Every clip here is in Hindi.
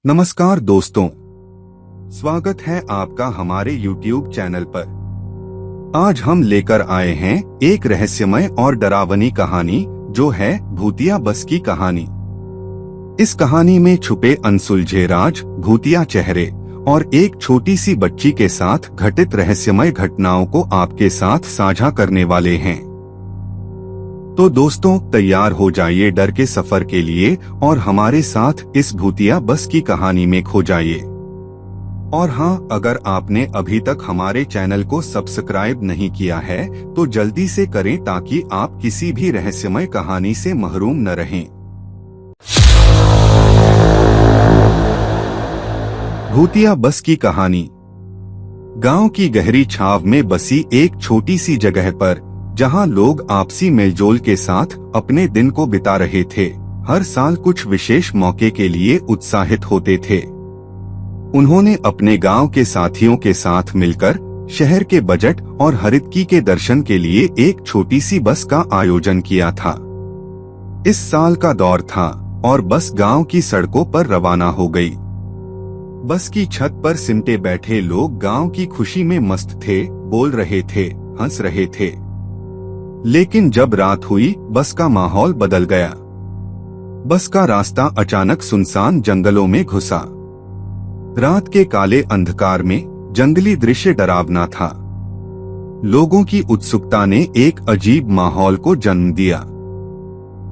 नमस्कार दोस्तों, स्वागत है आपका हमारे YouTube चैनल पर। आज हम लेकर आए हैं एक रहस्यमय और डरावनी कहानी जो है भूतिया बस की कहानी। इस कहानी में छुपे अनसुलझे राज, भूतिया चेहरे और एक छोटी सी बच्ची के साथ घटित रहस्यमय घटनाओं को आपके साथ साझा करने वाले हैं। तो दोस्तों, तैयार हो जाइए डर के सफर के लिए और हमारे साथ इस भूतिया बस की कहानी में खो जाइए। और हाँ, अगर आपने अभी तक हमारे चैनल को सब्सक्राइब नहीं किया है तो जल्दी से करें ताकि आप किसी भी रहस्यमय कहानी से महरूम न रहें। भूतिया बस की कहानी। गांव की गहरी छाव में बसी एक छोटी सी जगह पर, जहां लोग आपसी मेलजोल के साथ अपने दिन को बिता रहे थे, हर साल कुछ विशेष मौके के लिए उत्साहित होते थे। उन्होंने अपने गांव के साथियों के साथ मिलकर शहर के बजट और हरितकी के दर्शन के लिए एक छोटी सी बस का आयोजन किया था। इस साल का दौर था और बस गांव की सड़कों पर रवाना हो गई। बस की छत पर सिमटे बैठे लोग गांव की खुशी में मस्त थे, बोल रहे थे, हंस रहे थे। लेकिन जब रात हुई, बस का माहौल बदल गया। बस का रास्ता अचानक सुनसान जंगलों में घुसा। रात के काले अंधकार में जंगली दृश्य डरावना था। लोगों की उत्सुकता ने एक अजीब माहौल को जन्म दिया।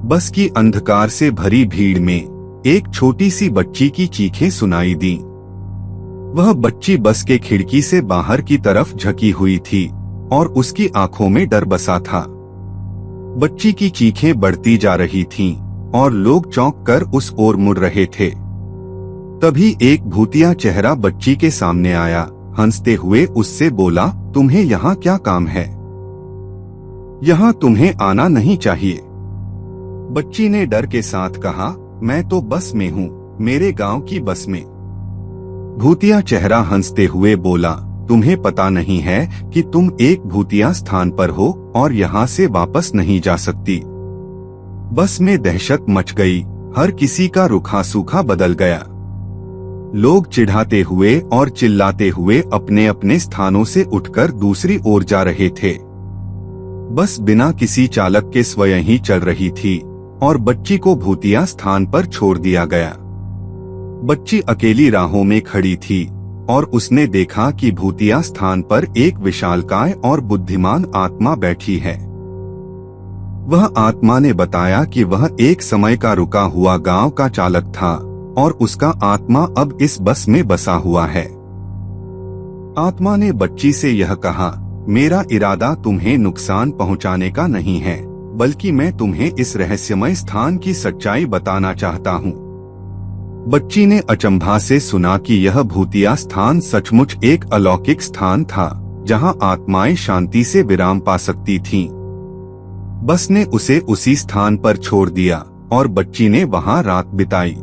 बस की अंधकार से भरी भीड़ में एक छोटी सी बच्ची की चीखें सुनाई दी। वह बच्ची बस के खिड़की से बाहर की तरफ झकी हुई थी और उसकी आंखों में डर बसा था। बच्ची की चीखें बढ़ती जा रही थीं और लोग चौंक कर उस ओर मुड़ रहे थे। तभी एक भूतिया चेहरा बच्ची के सामने आया। हंसते हुए उससे बोला, तुम्हें यहाँ क्या काम है? यहाँ तुम्हें आना नहीं चाहिए। बच्ची ने डर के साथ कहा, मैं तो बस में हूँ, मेरे गांव की बस में। भूतिया चेहरा हंसते हुए बोला, तुम्हें पता नहीं है कि तुम एक भूतिया स्थान पर हो और यहाँ से वापस नहीं जा सकती। बस में दहशत मच गई। हर किसी का रुखा सूखा बदल गया। लोग चिढ़ाते हुए और चिल्लाते हुए अपने अपने स्थानों से उठकर दूसरी ओर जा रहे थे। बस बिना किसी चालक के स्वयं ही चल रही थी और बच्ची को भूतिया स्थान पर छोड़ दिया गया। बच्ची अकेली राहों में खड़ी थी और उसने देखा कि भूतिया स्थान पर एक विशालकाय और बुद्धिमान आत्मा बैठी है। वह आत्मा ने बताया कि वह एक समय का रुका हुआ गांव का चालक था और उसका आत्मा अब इस बस में बसा हुआ है। आत्मा ने बच्ची से यह कहा, मेरा इरादा तुम्हें नुकसान पहुंचाने का नहीं है, बल्कि मैं तुम्हें इस रहस्यमय स्थान की सच्चाई बताना चाहता हूँ। बच्ची ने अचंभा से सुना कि यह भूतिया स्थान सचमुच एक अलौकिक स्थान था, जहां आत्माएं शांति से विराम पा सकती थीं। बस ने उसे उसी स्थान पर छोड़ दिया और बच्ची ने वहां रात बिताई।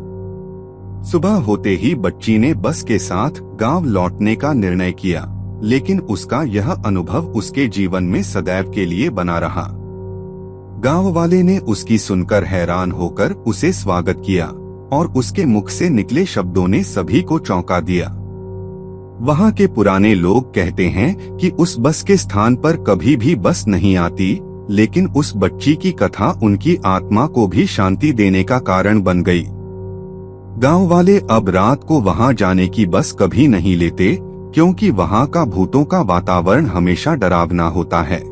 सुबह होते ही बच्ची ने बस के साथ गांव लौटने का निर्णय किया, लेकिन उसका यह अनुभव उसके जीवन में सदैव के लिए बना रहा। गांव वाले ने उसकी सुनकर हैरान होकर उसे स्वागत किया और उसके मुख से निकले शब्दों ने सभी को चौंका दिया। वहां के पुराने लोग कहते हैं कि उस बस के स्थान पर कभी भी बस नहीं आती, लेकिन उस बच्ची की कथा उनकी आत्मा को भी शांति देने का कारण बन गई। गांव वाले अब रात को वहां जाने की बस कभी नहीं लेते, क्योंकि वहां का भूतों का वातावरण हमेशा डरावना होता है।